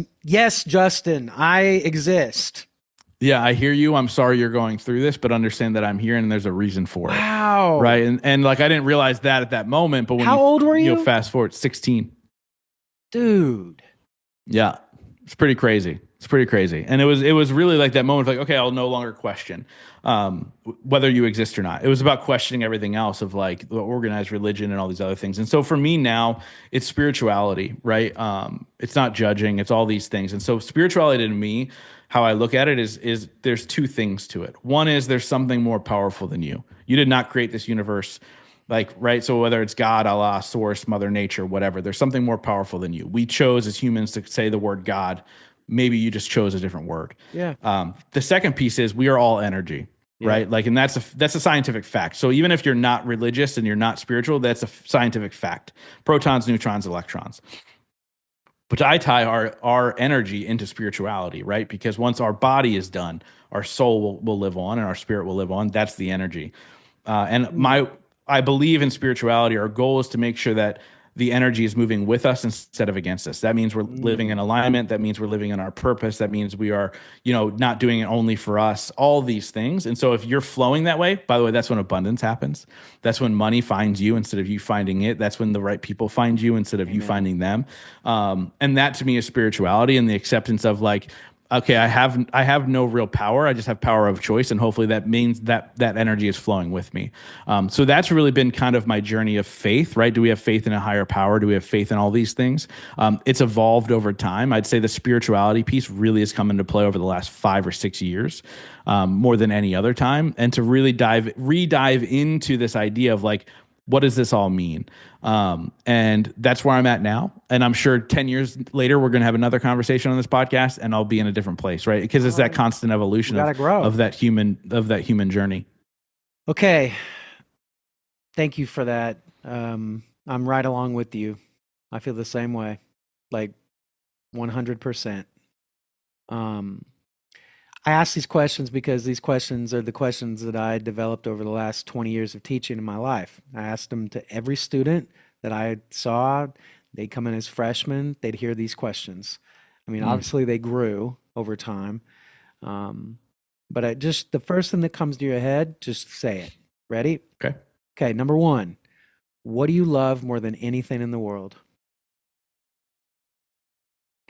Justin, I exist. yeah. I hear you. I'm sorry you're going through this, but understand that I'm here and there's a reason for it. Wow. Right. And like I didn't realize that at that moment, but when How old were you? fast forward 16. Dude. Yeah. It's pretty crazy. And it was really like that moment of like, okay, I'll no longer question whether you exist or not. It was about questioning everything else of like the organized religion and all these other things. And so for me now, it's spirituality, right? It's not judging, it's all these things. And so spirituality to me, how I look at it is there's two things to it. One is there's something more powerful than you. You did not create this universe. Like, right. So whether it's God, Allah, source, mother nature, whatever, there's something more powerful than you. We chose as humans to say the word God. Maybe you just chose a different word. Yeah. The second piece is we are all energy, right? Like, and that's a scientific fact. So even if you're not religious and you're not spiritual, that's a scientific fact. Protons, neutrons, electrons. But I tie our energy into spirituality, right? Because once our body is done, our soul will live on and our spirit will live on. That's the energy. I believe in spirituality. Our goal is to make sure that the energy is moving with us instead of against us. That means we're living in alignment. That means we're living in our purpose. That means we are, not doing it only for us, all these things. And so if you're flowing that way, by the way, that's when abundance happens. That's when money finds you instead of you finding it. That's when the right people find you instead of you finding them. And that to me is spirituality and the acceptance of like, okay, I have no real power. I just have power of choice. And hopefully that means that energy is flowing with me. So that's really been kind of my journey of faith, right? Do we have faith in a higher power? Do we have faith in all these things? It's evolved over time. I'd say the spirituality piece really has come into play over the last 5 or 6 years, more than any other time. And to really re-dive into this idea of like, what does this all mean? And that's where I'm at now. And I'm sure 10 years later, we're going to have another conversation on this podcast and I'll be in a different place, right? Because it's that constant evolution of that human journey. Okay. Thank you for that. I'm right along with you I feel the same way, like 100%. Um, I ask these questions because these questions are the questions that I developed over the last 20 years of teaching in my life. I asked them to every student that I saw. They'd come in as freshmen, they'd hear these questions. I mean, Mm, obviously they grew over time. Um, but just the first thing that comes to your head, just say it. Ready? okay. Okay, number one, what do you love more than anything in the world?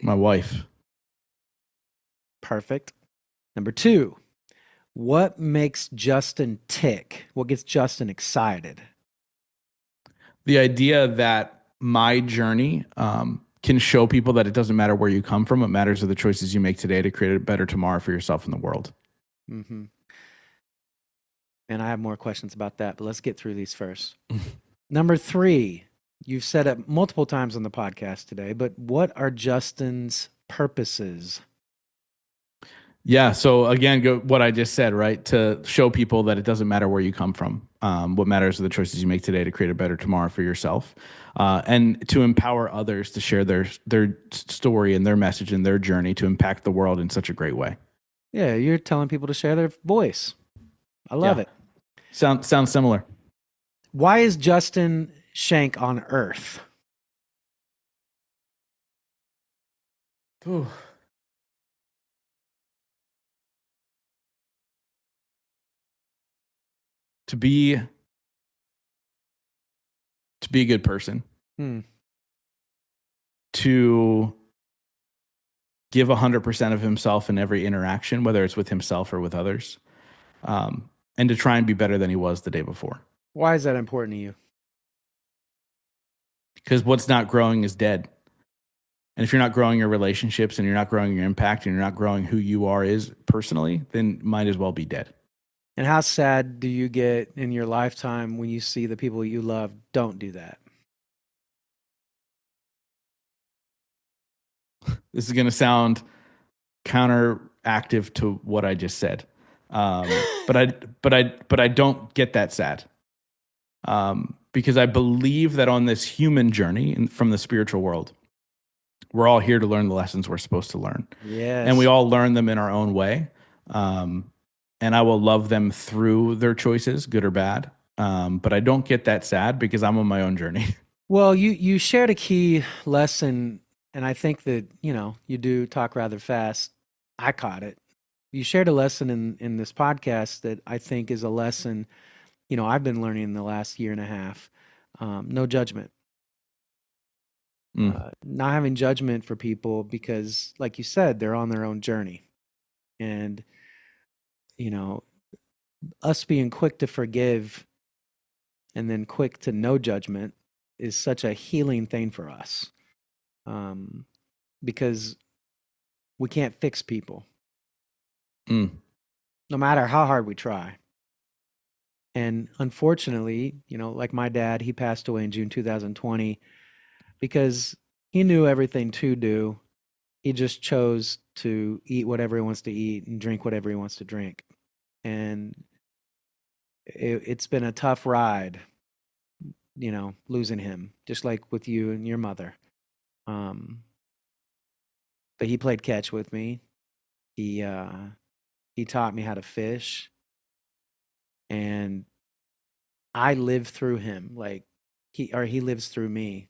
My wife. Perfect. Number two, what makes Justin tick? What gets Justin excited? The idea that my journey can show people that it doesn't matter where you come from. It matters are the choices you make today to create a better tomorrow for yourself and the world. Hmm. And I have more questions about that, but let's get through these first. Number three, you've said it multiple times on the podcast today, but what are Justin's purposes? Yeah. So again, what I just said, right? To show people that it doesn't matter where you come from. What matters are the choices you make today to create a better tomorrow for yourself, and to empower others to share their story and their message and their journey to impact the world in such a great way. Yeah, you're telling people to share their voice. I love Yeah. it. Sounds similar. Why is Justin Schenck on Earth? Ooh. To be a good person, Hmm. to give 100% of himself in every interaction, whether it's with himself or with others, and to try and be better than he was the day before. Why is that important to you? Because what's not growing is dead. And if you're not growing your relationships and you're not growing your impact and you're not growing who you are is personally, then might as well be dead. And how sad do you get in your lifetime when you see the people you love don't do that? This is going to sound counteractive to what I just said. But I don't get that sad. Because I believe that on this human journey from the spiritual world, we're all here to learn the lessons we're supposed to learn. Yes. And we all learn them in our own way. And I will love them through their choices, good or bad. But I don't get that sad because I'm on my own journey. Well, you shared a key lesson, and I think that, you do talk rather fast. I caught it. You shared a lesson in this podcast that I think is a lesson, I've been learning in the last year and a half. No judgment. Not having judgment for people because, like you said, they're on their own journey. And, us being quick to forgive and then quick to no judgment is such a healing thing for us, because we can't fix people no matter how hard we try. And unfortunately, like my dad, he passed away in June 2020 because he knew everything to do. He just chose to eat whatever he wants to eat and drink whatever he wants to drink. And it's been a tough ride, losing him, just like with you and your mother. But he played catch with me. He taught me how to fish, and I live through him. Like he lives through me.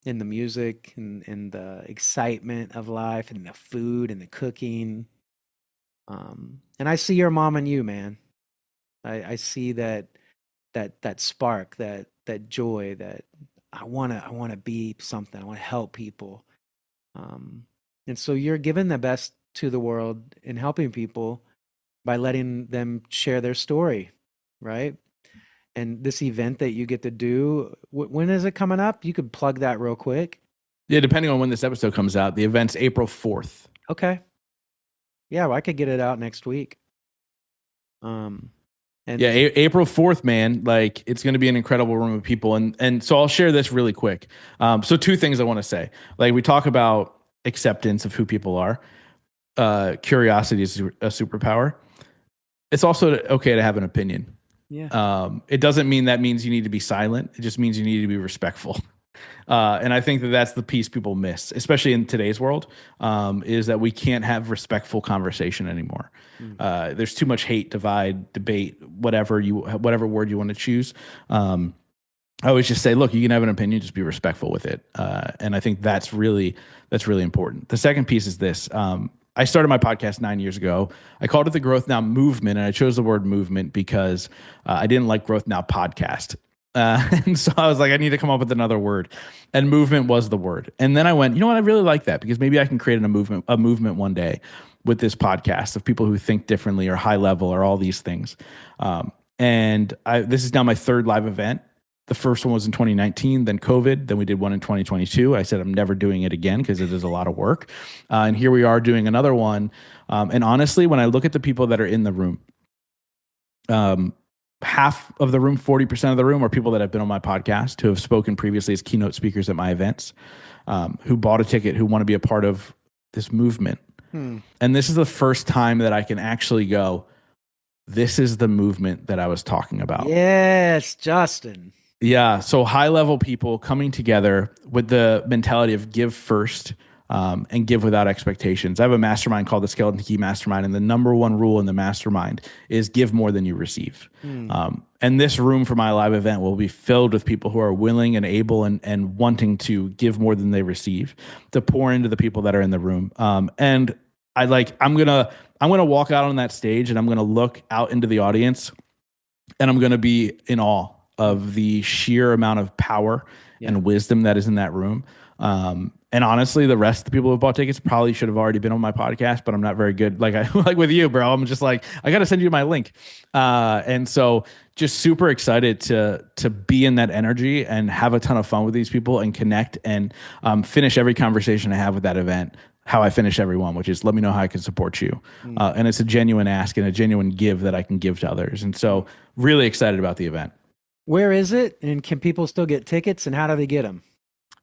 In the music and the excitement of life and the food and the cooking. And I see your mom and you, man. I see that spark, that joy, that I wanna be something. I wanna help people. And so you're giving the best to the world and helping people by letting them share their story, right? And this event that you get to do, when is it coming up? You could plug that real quick. Yeah, depending on when this episode comes out, the event's April 4th. Okay. Yeah, well, I could get it out next week. And yeah, April 4th, man, like it's going to be an incredible room of people. And so I'll share this really quick. So two things I want to say. Like we talk about acceptance of who people are. Curiosity is a superpower. It's also okay to have an opinion. Yeah. It doesn't mean that means you need to be silent. It just means you need to be respectful. And I think that that's the piece people miss, especially in today's world, is that we can't have respectful conversation anymore. There's too much hate, divide, debate, whatever word you want to choose. I always just say, look, you can have an opinion, just be respectful with it. And I think that's really important. The second piece is this. I started my podcast 9 years ago. I called it the Growth Now Movement, and I chose the word movement because I didn't like Growth Now podcast. And so I was like, I need to come up with another word. And movement was the word. And then I went, you know what? I really like that because maybe I can create a movement one day with this podcast of people who think differently or high level or all these things. This is now my third live event. The first one was in 2019, then COVID, then we did one in 2022. I said, I'm never doing it again because it is a lot of work. And here we are doing another one. And honestly, when I look at the people that are in the room, half of the room, 40% of the room are people that have been on my podcast, who have spoken previously as keynote speakers at my events, who bought a ticket, who want to be a part of this movement. And this is the first time that I can actually go, this is the movement that I was talking about. Yes, Justin. Yeah. So high level people coming together with the mentality of give first and give without expectations. I have a mastermind called the Skeleton Key Mastermind. And the number one rule in the mastermind is give more than you receive. And this room for my live event will be filled with people who are willing and able and wanting to give more than they receive, to pour into the people that are in the room. And I'm going to walk out on that stage and I'm going to look out into the audience and I'm going to be in awe of the sheer amount of power and wisdom that is in that room. And honestly, the rest of the people who bought tickets probably should have already been on my like I'm not very good. Like with you, bro, I'm just like, I got to send you my link. And so just super excited to be in that energy and have a ton of fun with these people and connect and finish every conversation I have with that event how I finish everyone, which is let me know how I can support you. And it's a genuine ask and a genuine give that I can give to others. And so really excited about the event. Where is it? And can people still get tickets? And how do they get them?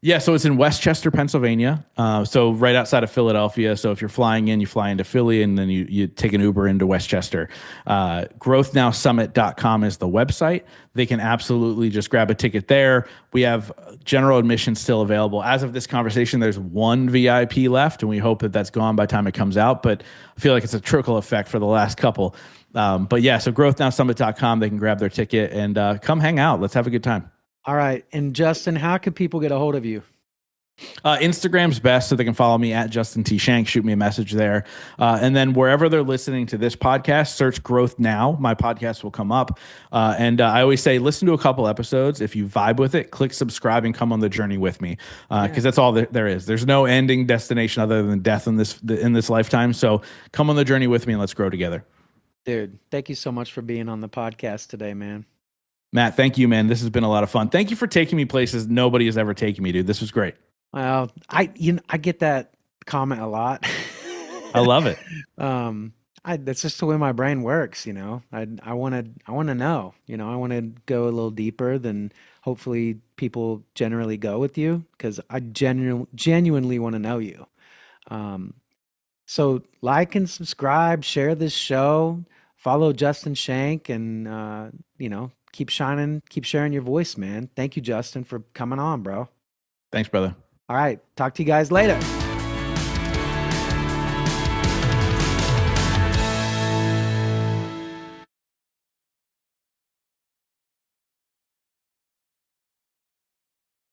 Yeah, so it's in Westchester, Pennsylvania. So right outside of Philadelphia. So if you're flying in, you fly into Philly and then you take an Uber into Westchester. growthnowsummit.com is the website. They can absolutely just grab a ticket there. We have general admission still available. As of this conversation, there's one VIP left, and we hope that that's gone by the time it comes out. But I feel like it's a trickle effect for the last couple. But yeah, so growthnowsummit.com, they can grab their ticket and come hang out. Let's have a good time. All right. And Justin, how can people get a hold of you? Instagram's best, so they can follow me at Justin T. Schenck, shoot me a message there. And then wherever they're listening to this podcast, search Growth Now. My podcast will come up. And I always say, listen to a couple episodes. If you vibe with it, click subscribe and come on the journey with me. Because that's all there is. There's no ending destination other than death in this lifetime. So come on the journey with me and let's grow together. Dude, thank you so much for being on the podcast today, man. Matt, thank you, man. This has been a lot of fun. Thank you for taking me places nobody has ever taken me, dude. This was great. Well, I get that comment a lot. I love it. That's just the way my brain works, I want to know, I want to go a little deeper than hopefully people generally go with you, because I genuinely want to know you. So like and subscribe, share this show, follow Justin Schenck, and keep shining, keep sharing your voice, man. Thank you, Justin, for coming on, bro. Thanks, brother. All right. Talk to you guys later.